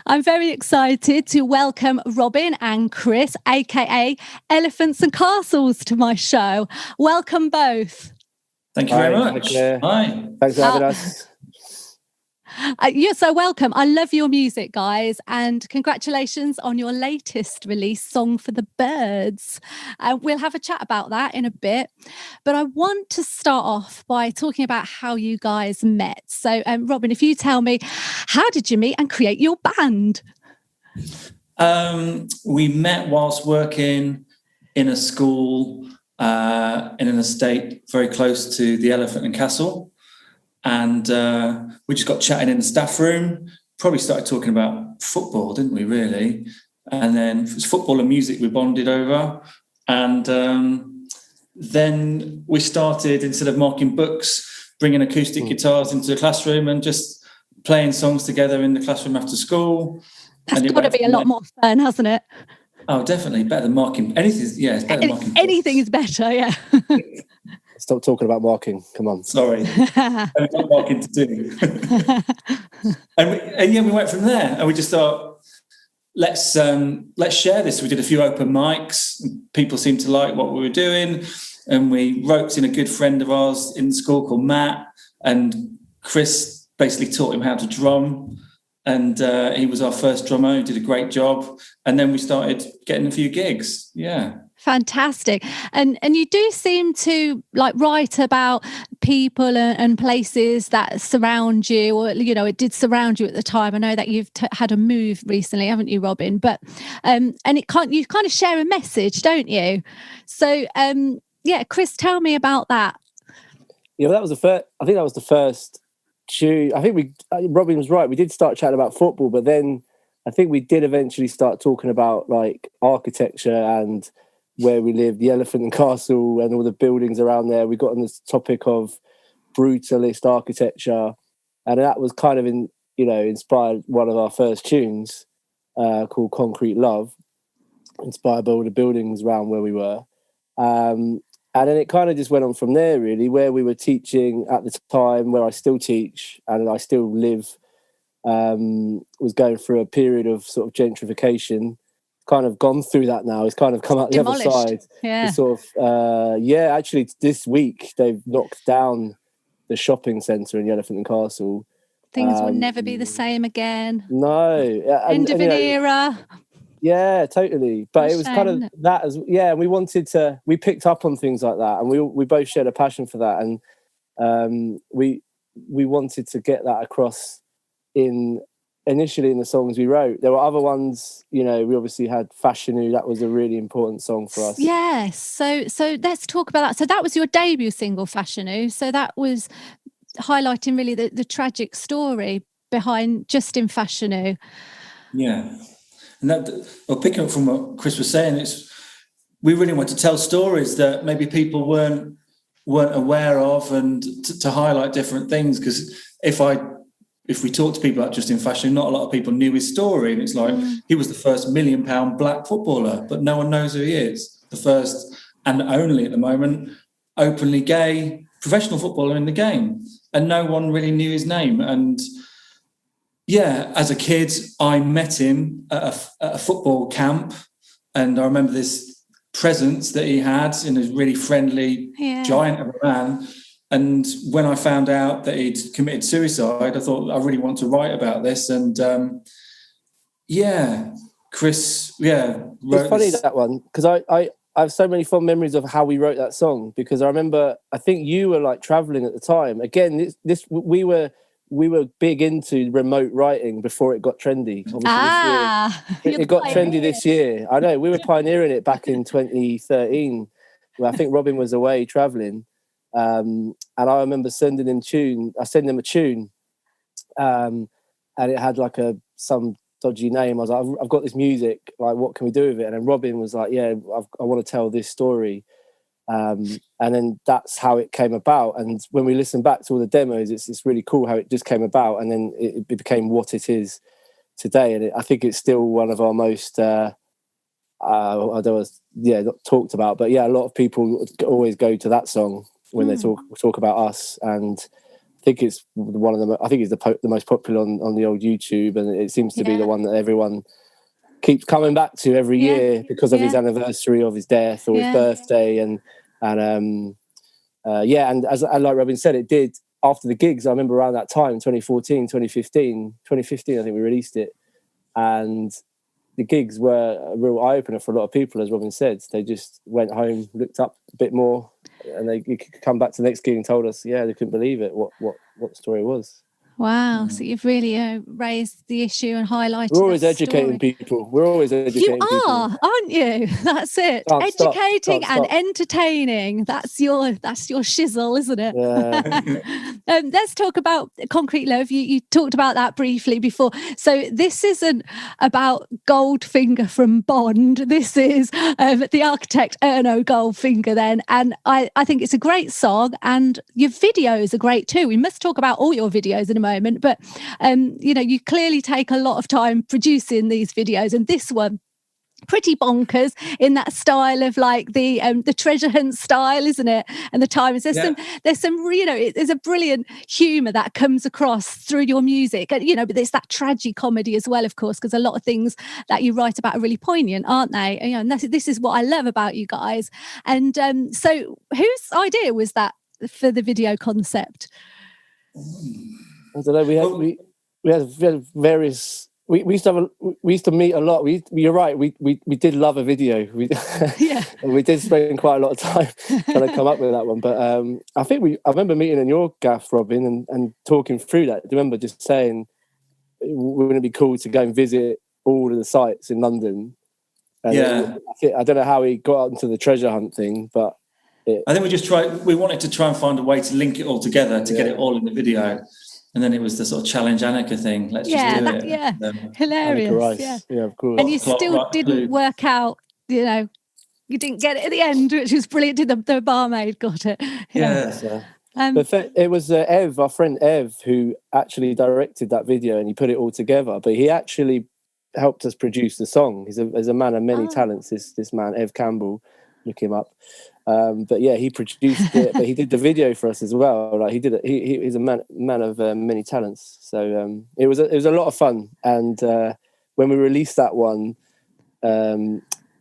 I'm very excited to welcome Robin and Chris, aka Elephants and Castles, to my show. Welcome both. Thank you very much. Hi. Thanks for having us. You're so welcome. I love your music, guys, and congratulations on your latest release, Song for the Birds. We'll have a chat about that in a bit, but I want to start off by talking about how you guys met. So, Robin, if you tell me, how did you meet and create your band? We met whilst working in a school in an estate very close to the Elephant and Castle. And we just got chatting in the staff room, probably started talking about football, didn't we, really? And then it was football and music we bonded over. And then we started, instead of marking books, bringing acoustic guitars into the classroom and just playing songs together in the classroom after school. That's got to be a lot more fun, hasn't it? Oh, definitely. Better than marking. Anything, yeah, it's better than marking books. Anything is better, yeah. Stop talking about marking. Come on. Sorry. I've got marking to do. and we went from there, and we just thought, let's share this. We did a few open mics. People seemed to like what we were doing, and we roped in a good friend of ours in school called Matt, and Chris basically taught him how to drum, and he was our first drummer. He did a great job, and then we started getting a few gigs. Yeah. Fantastic. And you do seem to write about people and places that surround you, or it did surround you at the time. I know that you've had a move recently, haven't you, Robin? But and you kind of share a message, don't you? So Chris, tell me about that. Yeah, that was the first. I think that was the first tune. I think Robin was right. We did start chatting about football, but then I think we did eventually start talking about architecture and where we live, the Elephant and Castle and all the buildings around there. We got on this topic of brutalist architecture, and that was kind of inspired one of our first tunes called Concrete Love, inspired by all the buildings around where we were. And then it kind of just went on from there, really, where we were teaching at the time, where I still teach and I still live, was going through a period of sort of gentrification. Kind of gone through that now. It's kind of come out the other side. Yeah. It's sort of actually this week they've knocked down the shopping centre in the Elephant and Castle. Things will never be the same again. No. End of an era. Yeah, totally. But it was kind of that as we picked up on things like that, and we both shared a passion for that, and we wanted to get that across initially in the songs we wrote. There were other ones, we obviously had Fashionu. That was a really important song for us. Yes. So let's talk about that. So that was your debut single, Fashionu. So that was highlighting really the tragic story behind Justin Fashionu. Yeah. And picking up from what Chris was saying, we really want to tell stories that maybe people weren't aware of, and to highlight different things. Because if we talk to people about Justin Fashionu, not a lot of people knew his story. And it's he was the first £1 million black footballer, but no one knows who he is. The first and only at the moment openly gay professional footballer in the game. And no one really knew his name. And yeah, as a kid, I met him at a football camp. And I remember this presence that he had in a really friendly giant of a man. And when I found out that he'd committed suicide, I thought, I really want to write about this. And Chris, it's funny that one, because I have so many fond memories of how we wrote that song, because I remember, I think you were traveling at the time. Again, we were big into remote writing before it got trendy. Obviously, it got trendy this year. I know, we were pioneering it back in 2013, where I think Robin was away traveling. And I remember sending him a tune, and it had some dodgy name. I was like, I've got this music, what can we do with it? And then Robin was like, I want to tell this story. And then that's how it came about. And when we listen back to all the demos, it's really cool how it just came about, and then it became what it is today. And I think it's still one of our most not talked about, but a lot of people always go to that song when they talk about us. And I think it's one of them. I think it's the most popular on the old YouTube, and it seems to be the one that everyone keeps coming back to every year because of his anniversary of his death or his birthday, and and as like Robin said, it did after the gigs. I remember around that time, 2015, I think we released it, and the gigs were a real eye opener for a lot of people. As Robin said, they just went home, looked up a bit more, and they could come back to the next gig and told us, they couldn't believe it, what the story was. Wow. So you've really raised the issue and highlighted. We're always educating people. We're always educating people. You are, aren't you? That's it. Educating and entertaining. That's your shizzle, isn't it? Yeah. Let's talk about Concrete Love. You talked about that briefly before. So this isn't about Goldfinger from Bond. This is the architect Erno Goldfinger then. And I think it's a great song, and your videos are great too. We must talk about all your videos in a moment, but you clearly take a lot of time producing these videos, and this one pretty bonkers in that style of like the treasure hunt style, isn't it? And the time there's some there's a brilliant humor that comes across through your music, and but there's that tragic comedy as well, of course, because a lot of things that you write about are really poignant, aren't they? And this is what I love about you guys. And so whose idea was that for the video concept? I don't know. We had various. We used to meet a lot. You're right. We did love a video. We did spend quite a lot of time trying to come up with that one. But I remember meeting in your gaff, Robin, and talking through that. Do you remember just saying wouldn't it be cool to go and visit all of the sites in London? And I don't know how he got into the treasure hunt thing, but I think we wanted to try and find a way to link it all together to get it all in the video. And then it was the sort of challenge Annika thing. Let's just do it. Yeah, hilarious. Yeah, of course. And you still didn't work out, you didn't get it at the end, which was brilliant. The barmaid got it. Yeah. It was Ev, our friend Ev, who actually directed that video, and he put it all together. But he actually helped us produce the song. He's a man of many talents, this man, Ev Campbell. Look him up. But yeah, he produced it, but he did the video for us as well. Like he did it. He's a man of many talents. So it was a lot of fun. And when we released that one,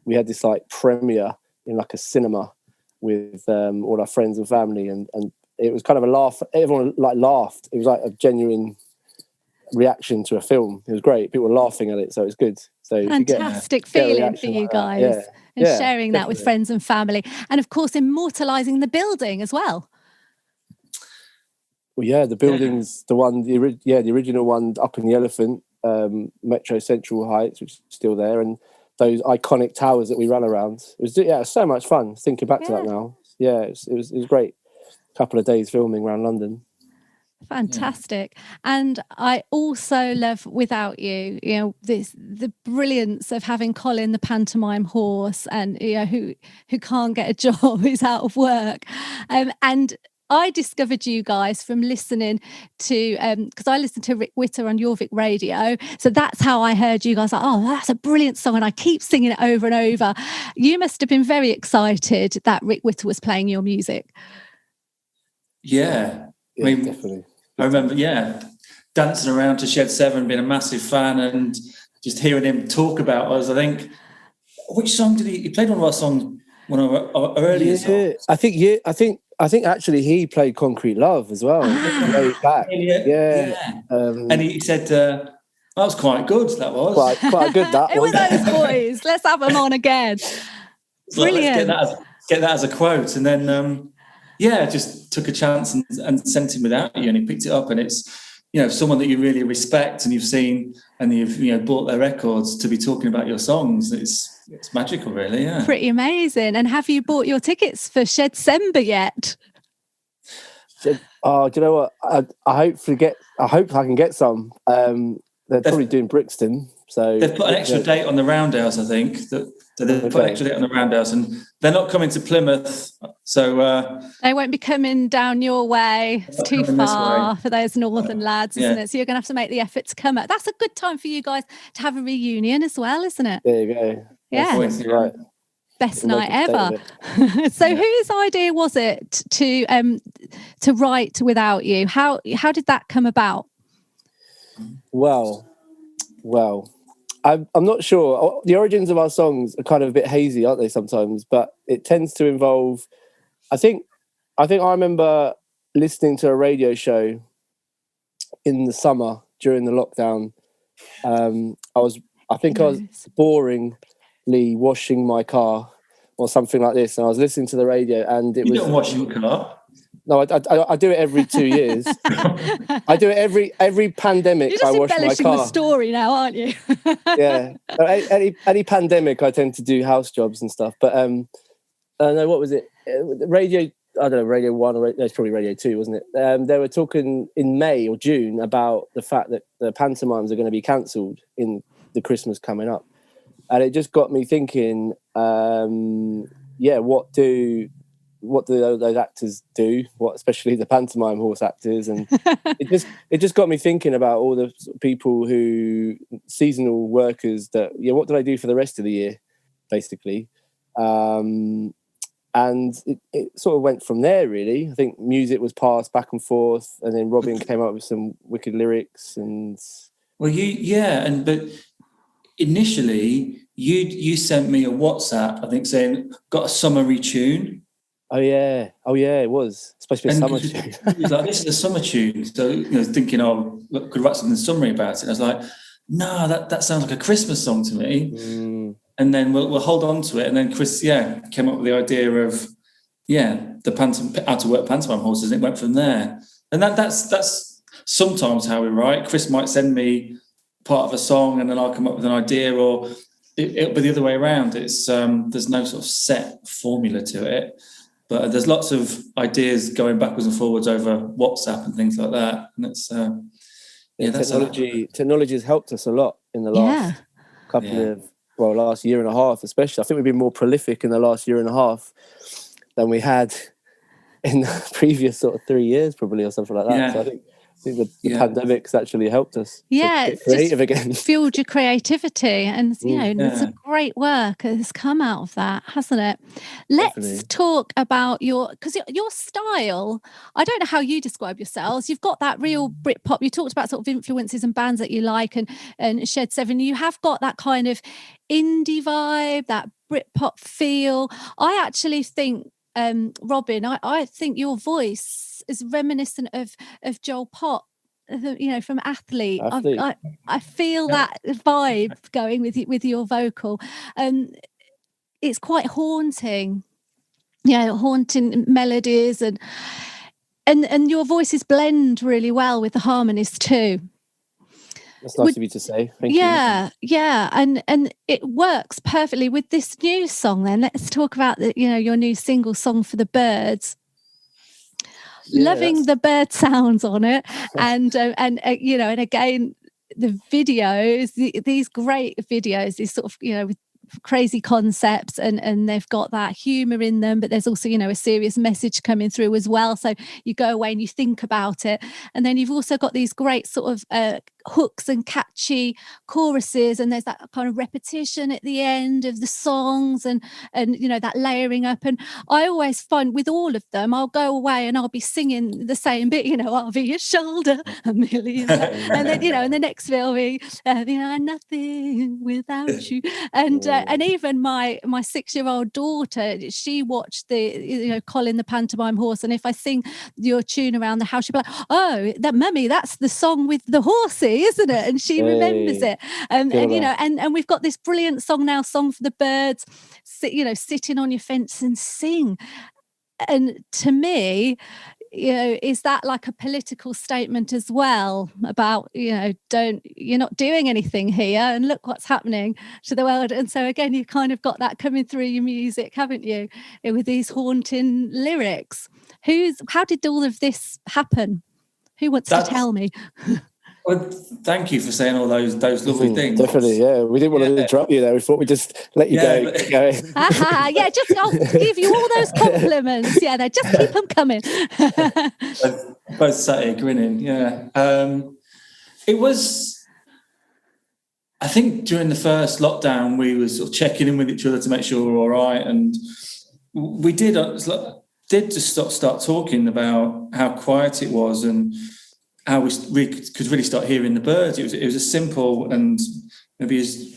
we had this like premiere in like a cinema with all our friends and family, and it was kind of a laugh. Everyone like laughed. It was like a genuine reaction to a film. It was great. People were laughing at it, so it was good. So fantastic feeling for you guys. And sharing that with friends and family, and of course immortalising the building as well. Well, the building's the original one up in the Elephant, Metro Central Heights, which is still there, and those iconic towers that we ran around. It was so much fun thinking back to that now. Yeah, it was great. Couple of days filming around London. Fantastic. And I also love Without You, the brilliance of having Colin the pantomime horse, and who can't get a job, who's out of work, and I discovered you guys from listening to because I listened to Rick Witter on Your Vic Radio, so that's how I heard you guys. Like, oh, that's a brilliant song, and I keep singing it over and over. You must have been very excited that Rick Witter was playing your music. Yeah, I mean, definitely. I remember, dancing around to Shed 7, being a massive fan, and just hearing him talk about us. I think, which song did he played one of our songs, one of our earlier songs. I think actually he played Concrete Love as well. Way back. And he said, that was quite good, that was. Quite good, that one. Who are those boys? Let's have them on again. Brilliant. Let's get that as a quote. And then... just took a chance and sent him Without You, and he picked it up, and it's someone that you really respect and you've seen and you've bought their records to be talking about your songs. It's magical, really. Pretty amazing. And have you bought your tickets for Shed Sember yet? Oh, do you know what? I hope I can get some. They're probably doing Brixton, so they've put an extra date on the Roundhouse, I think. So they've put an extra date on the Roundhouse, and they're not coming to Plymouth, so they won't be coming down your way. It's too far for those northern lads, isn't it? So you're going to have to make the effort to come up. That's a good time for you guys to have a reunion as well, isn't it? There you go. Yeah, that's right. best We'll night make a ever. date of So whose idea was it to write Without You? How did that come about? Well, I'm not sure. The origins of our songs are kind of a bit hazy, aren't they, sometimes? But it tends to involve, I think I remember listening to a radio show in the summer during the lockdown. I was boringly washing my car or something like this, and I was listening to the radio, and You don't wash your car. No, I do it every 2 years. I do it every pandemic. You're just I wash my embellishing car. the story now, aren't you? Yeah. Any pandemic, I tend to do house jobs and stuff. But no, what was it? Radio. I don't know, Radio 1 or it's probably Radio 2, wasn't it? They were talking in May or June about the fact that the pantomimes are going to be cancelled in the Christmas coming up, and it just got me thinking. What do those actors do? Especially the pantomime horse actors, and it just got me thinking about all the people seasonal workers that what do they do for the rest of the year, basically, and it sort of went from there. Really, I think music was passed back and forth, and then Robin came up with some wicked lyrics. And but initially you sent me a WhatsApp, I think, saying got a summery tune. Oh yeah, it was supposed to be a summer tune. It was like, this is a summer tune. So thinking, look, could write something summery about it. And I was like, no, that sounds like a Christmas song to me. And then we'll hold on to it. And then Chris, came up with the idea of the out to work pantomime horses, and it went from there. And that's sometimes how we write. Chris might send me part of a song, and then I'll come up with an idea, or it'll be the other way around. It's there's no sort of set formula to it. But there's lots of ideas going backwards and forwards over WhatsApp and things like that. And it's technology has helped us a lot in the last last year and a half, especially. I think we've been more prolific in the last year and a half than we had in the previous sort of 3 years, probably, or something like that. Yeah. So I think the pandemic's actually helped us to get creative again. Fueled your creativity, and some great work has come out of that, hasn't it? Let's talk about your style. I don't know how you describe yourselves. You've got that real Britpop. You talked about sort of influences and bands that you like, and Shed 7. You have got that kind of indie vibe, that Britpop feel. I actually think, Robin, I think your voice is reminiscent of Joel Pott, from Athlete. I feel that vibe going with your vocal. It's quite haunting, haunting melodies, and your voices blend really well with the harmonies too. That's nice of you to say. Thank you. Yeah, and it works perfectly with this new song. Then let's talk about your new single, Song for the Birds. Loving the bird sounds on it, and again the videos, these great videos, these sort of with crazy concepts, and they've got that humor in them, but there's also a serious message coming through as well. So you go away and you think about it, and then you've also got these great sort of hooks and catchy choruses, and there's that kind of repetition at the end of the songs, and that layering up. And I always find with all of them, I'll go away and I'll be singing the same bit, I'll be your shoulder a million, and then and the next bit will be nothing without you. And even my 6-year-old daughter, she watched the Colin the pantomime horse, and if I sing your tune around the house, she'll be like, oh, that mummy, that's the song with the horsey, isn't it? And she remembers it. And we've got this brilliant song now, Song for the Birds, sitting on your fence and sing. And to me, is that like a political statement as well about, you're not doing anything here, and look what's happening to the world. And so again, you've kind of got that coming through your music, haven't you, with these haunting lyrics. How did all of this happen? Who wants to tell me? Well, thank you for saying all those lovely things. Definitely, yeah. We didn't want to interrupt you there. We thought we'd just let you go. I'll give you all those compliments. Yeah, just keep them coming. both sat here grinning. Yeah, it was. I think during the first lockdown, we were sort of checking in with each other to make sure we're all right, and we did just start talking about how quiet it was and how we could really start hearing the birds. It was a simple, and maybe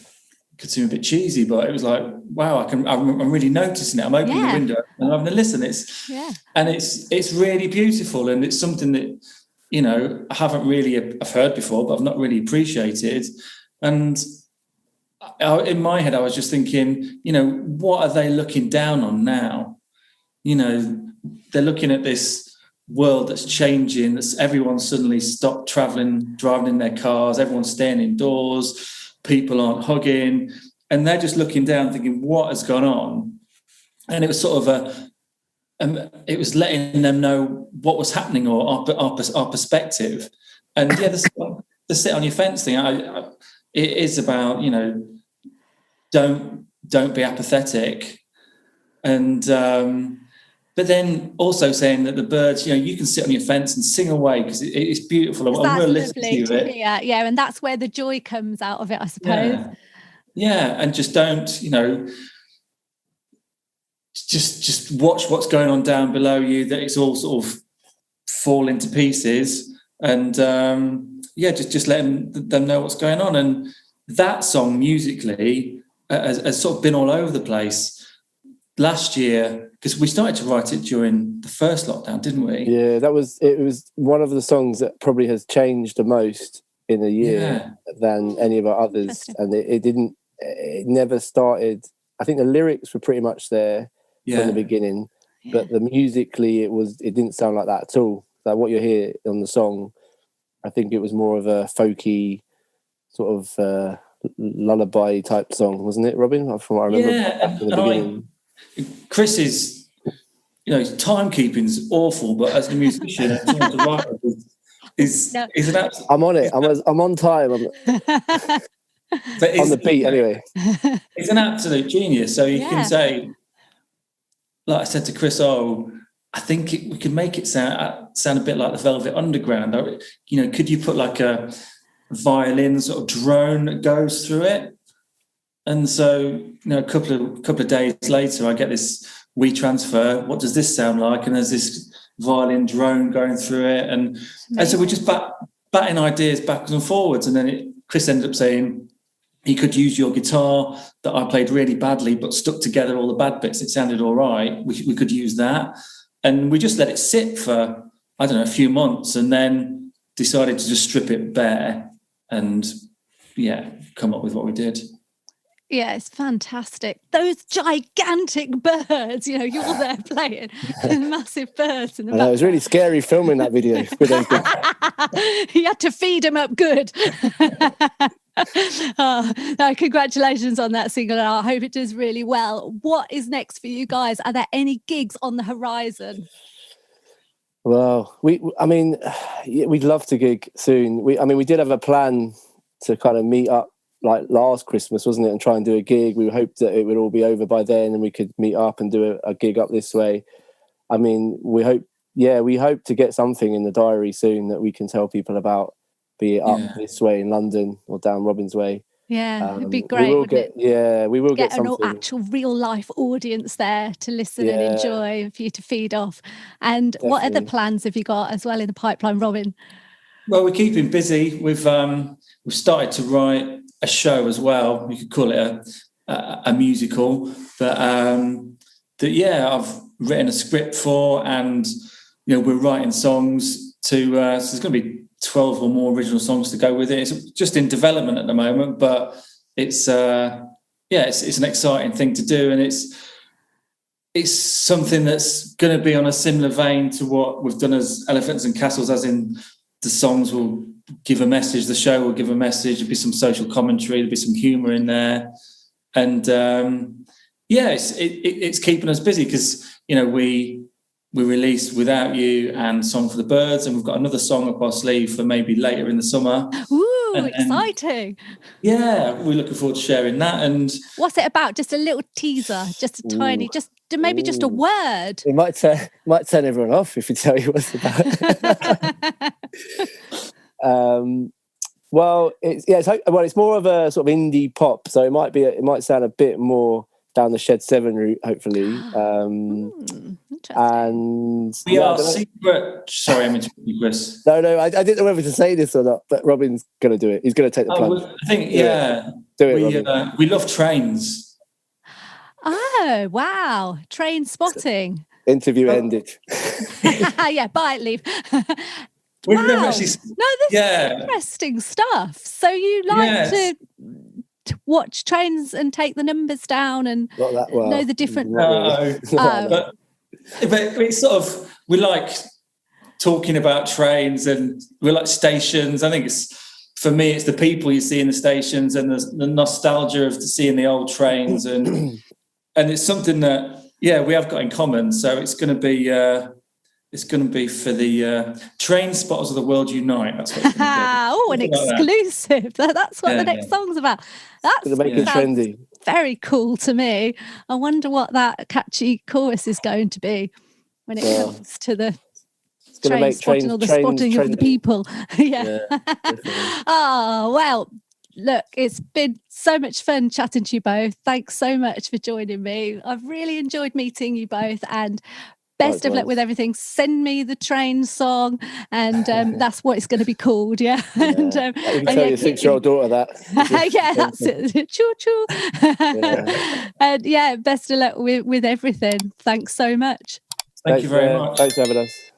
could seem a bit cheesy, but it was like, wow, I'm really noticing it. I'm opening the window and I'm having a listen. It's really beautiful, and it's something that, you know, I've heard before, but I've not really appreciated. And in my head, I was just thinking, you know, what are they looking down on now? You know, they're looking at this world that's changing. Everyone's suddenly stopped traveling, driving in their cars. Everyone's staying indoors. People aren't hugging, and they're just looking down, thinking, "What has gone on?" And it was sort of it was letting them know what was happening, or our perspective. And the sit on your fence thing. It is about, you know, don't be apathetic, and but then also saying that the birds, you know, you can sit on your fence and sing away because it's beautiful. And we'll listen to it. Yeah, and that's where the joy comes out of it, I suppose. Yeah, and just don't, you know, just watch what's going on down below you, that it's all sort of fall into pieces, and just letting them know what's going on. And that song musically has sort of been all over the place. Last year, because we started to write it during the first lockdown, didn't we? Yeah, it was one of the songs that probably has changed the most in a year than any of our others. And it never started. I think the lyrics were pretty much there from the beginning, but the musically it didn't sound like that at all. Like what you hear on the song, I think it was more of a folky sort of lullaby type song, wasn't it, Robin? From what I remember from the beginning. Chris's, you know, timekeeping's awful, but as a musician and someone to write with is an absolute... I'm on it. I'm on time. But on the beat anyway. He's an absolute genius. So you can say, like I said to Chris, I think we could make it sound a bit like the Velvet Underground. You know, could you put like a violin sort of drone that goes through it? And so, you know, a couple of days later, I get this WeTransfer. What does this sound like? And there's this violin drone going through it, and so we're just batting ideas backwards and forwards. And then Chris ended up saying he could use your guitar that I played really badly, but stuck together all the bad bits. It sounded all right. We could use that, and we just let it sit for, I don't know, a few months, and then decided to just strip it bare and come up with what we did. Yeah, it's fantastic. Those gigantic birds, you know, you're there playing massive birds in the background. It was really scary filming that video with those big... You had to feed them up good. No, congratulations on that single. I hope it does really well. What is next for you guys? Are there any gigs on the horizon? Well, we'd love to gig soon. We did have a plan to kind of meet up like last Christmas, wasn't it, and try and do a gig. We hoped that it would all be over by then and we could meet up and do a gig up this way. I mean, we hope to get something in the diary soon that we can tell people about, be it up this way in London or down Robin's way. Yeah, it'd be great. We will get something. An actual real life audience there to listen and enjoy, for you to feed off. And definitely. What other plans have you got as well in the pipeline, Robin? Well, we're keeping busy. We've started to write a show as well. You could call it a musical, but I've written a script for, and you know, we're writing songs to. So there's going to be 12 or more original songs to go with it. It's just in development at the moment, but it's an exciting thing to do, and it's something that's going to be on a similar vein to what we've done as Elephants and Castles, as in the songs will give a message, the show will give a message, there'll be some social commentary, there'll be some humour in there, and it's keeping us busy because, you know, we released Without You and Song for the Birds, and we've got another song up our sleeve for maybe later in the summer. Ooh, exciting. Yeah, we're looking forward to sharing that. And what's it about? Just a little teaser, just a tiny, just a word. It might turn everyone off if you tell you what it's about. Well, it's more of a sort of indie pop, so it might sound a bit more down the Shed 7 route, hopefully. Interesting. And we are secret. Sorry, I'm interrupting you, Chris. No, I didn't know whether to say this or not, but Robin's going to do it. He's going to take the plunge. I think, Do it, Robin. We love trains. Oh, wow. Train spotting. Interview ended. Yeah, bye, leave. We've wow. never actually... No, this is interesting stuff. So you like to watch trains and take the numbers down and know the different... No. But it's sort of... We like talking about trains and we like stations. I think for me, it's the people you see in the stations and the nostalgia of seeing the old trains. And it's something that, we have got in common. So it's going to be... It's going to be for the train spotters of the world unite. That's what it's going to be. Oh, an exclusive. That's what the next song's about. That's going to make it trendy. Very cool to me. I wonder what that catchy chorus is going to be when it comes to the train spotting or the spotting of the people. Oh, well, look, it's been so much fun chatting to you both. Thanks so much for joining me. I've really enjoyed meeting you both, and best of luck with everything. Send me the train song, and that's what it's going to be called. Yeah. And you can tell your 6-year-old daughter that. Yeah, that's it. Choo choo. And best of luck with everything. Thanks so much. Thank you very much. Thanks for having us.